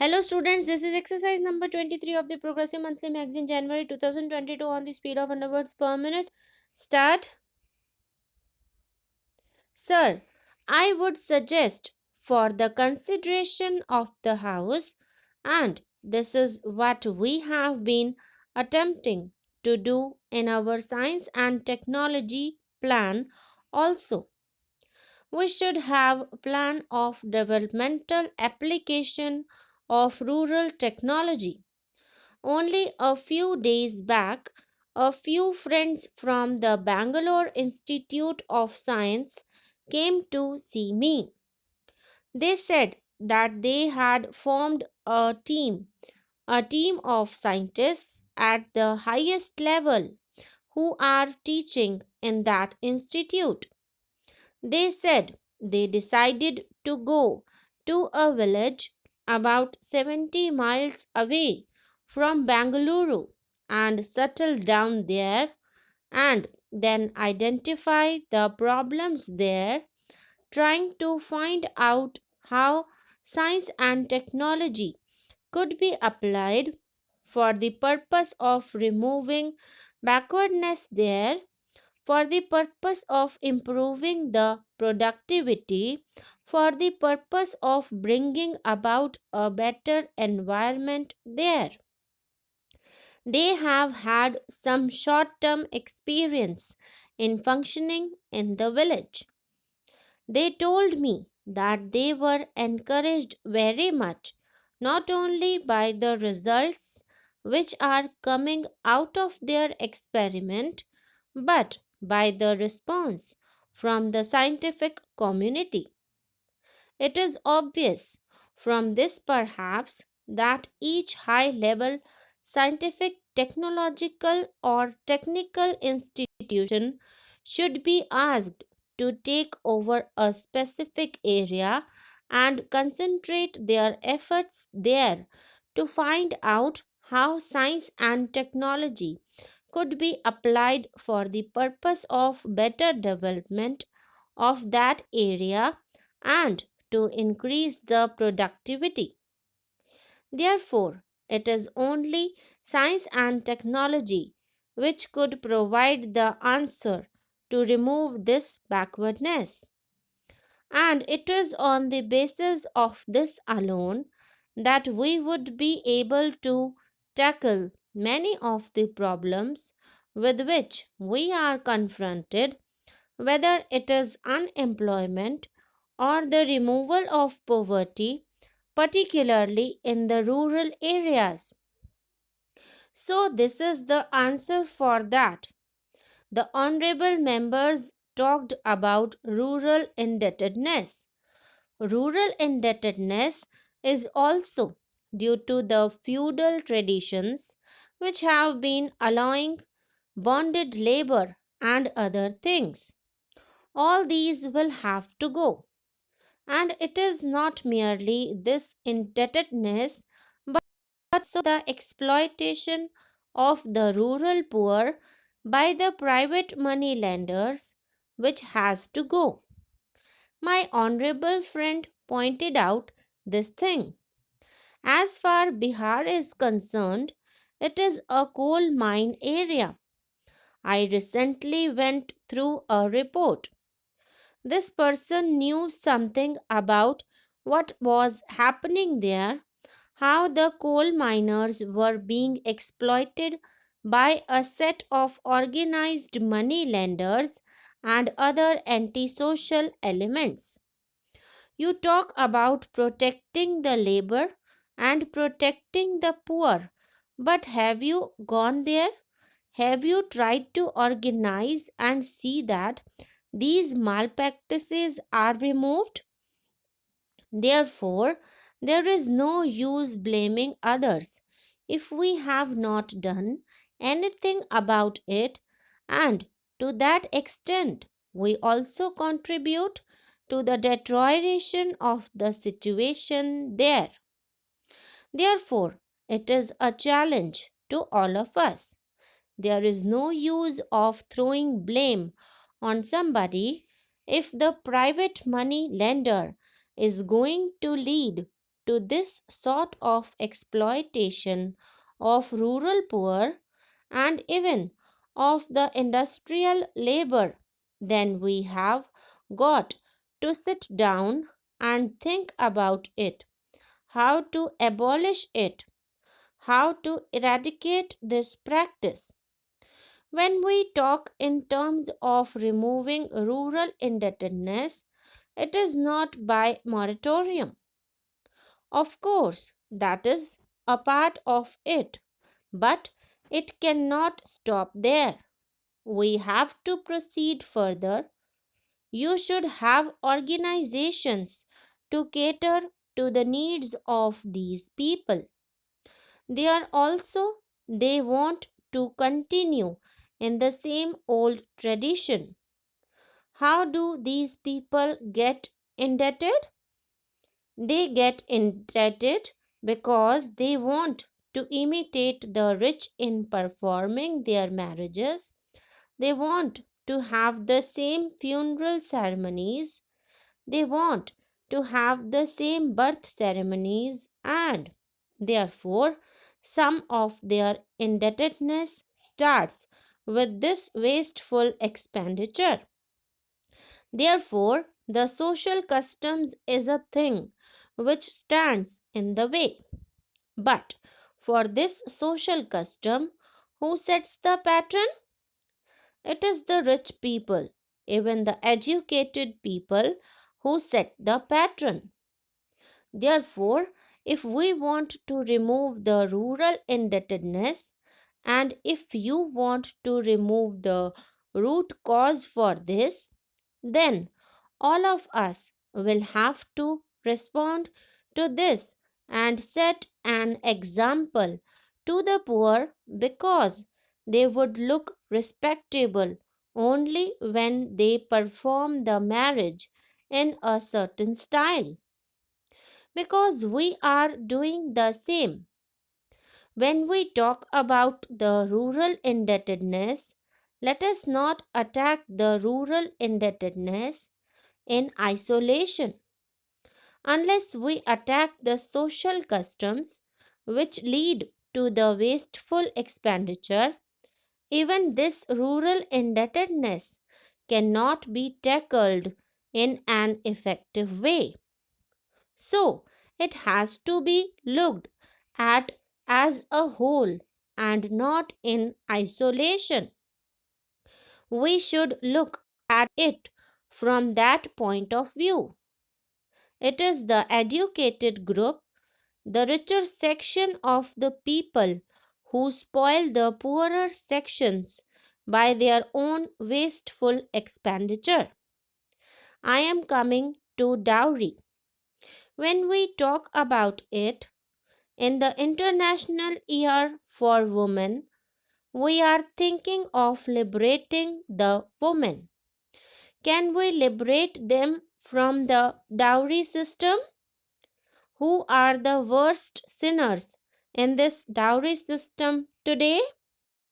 Hello students, this is exercise number 23 of the Progressive Monthly Magazine, January 2022, on the speed of 100 words per minute. Start. Sir, I would suggest for the consideration of the House, and this is what we have been attempting to do in our science and technology plan also. We should have a plan of developmental application of rural technology. Only a few days back, a few friends from the Bangalore Institute of Science came to see me. They said that they had formed a team of scientists at the highest level who are teaching in that institute. They said they decided to go to a village about 70 miles away from Bangalore and settle down there and then identify the problems there, trying to find out how science and technology could be applied for the purpose of removing backwardness there, for the purpose of improving the productivity, for the purpose of bringing about a better environment there. They have had some short term experience in functioning in the village. They told me that they were encouraged very much, not only by the results which are coming out of their experiment, but by the response from the scientific community. It is obvious from this, perhaps, that each high level scientific, technological, or technical institution should be asked to take over a specific area and concentrate their efforts there to find out how science and technology could be applied for the purpose of better development of that area and to increase the productivity. Therefore, it is only science and technology which could provide the answer to remove this backwardness. And it is on the basis of this alone that we would be able to tackle many of the problems with which we are confronted, whether it is unemployment or the removal of poverty, particularly in the rural areas. So, this is the answer for that. The honorable members talked about rural indebtedness. Rural indebtedness is also due to the feudal traditions which have been allowing bonded labor and other things. All these will have to go. And it is not merely this indebtedness but also the exploitation of the rural poor by the private money lenders which has to go. My honorable friend pointed out this thing. As far Bihar is concerned, it is a coal mine area. I recently went through a report. This person knew something about what was happening there, how the coal miners were being exploited by a set of organized money lenders and other antisocial elements. You talk about protecting the labor and protecting the poor, but have you gone there? Have you tried to organize and see that these malpractices are removed? Therefore, there is no use blaming others if we have not done anything about it, and to that extent, we also contribute to the deterioration of the situation there. Therefore, it is a challenge to all of us. There is no use of throwing blame on somebody if the private money lender is going to lead to this sort of exploitation of rural poor and even of the industrial labor, then we have got to sit down and think about it, how to abolish it, how to eradicate this practice. When we talk in terms of removing rural indebtedness, it is not by moratorium. Of course, that is a part of it, but it cannot stop there. We have to proceed further. You should have organizations to cater to the needs of these people. They are also, they want to continue in the same old tradition. How do these people get indebted? They get indebted because they want to imitate the rich in performing their marriages. They want to have the same funeral ceremonies. They want to have the same birth ceremonies, and therefore some of their indebtedness starts with this wasteful expenditure. Therefore, the social customs is a thing which stands in the way. But for this social custom, who sets the pattern? It is the rich people, even the educated people, who set the pattern. Therefore, if we want to remove the rural indebtedness and if you want to remove the root cause for this, then all of us will have to respond to this and set an example to the poor, because they would look respectable only when they perform the marriage in a certain style, because we are doing the same. When we talk about the rural indebtedness, let us not attack the rural indebtedness in isolation. Unless we attack the social customs which lead to the wasteful expenditure, even this rural indebtedness cannot be tackled in an effective way. So, it has to be looked at as a whole and not in isolation. We should look at it from that point of view. It is the educated group, the richer section of the people, who spoil the poorer sections by their own wasteful expenditure. I am coming to dowry. When we talk about it, in the International Year for Women, we are thinking of liberating the women. Can we liberate them from the dowry system? Who are the worst sinners in this dowry system today?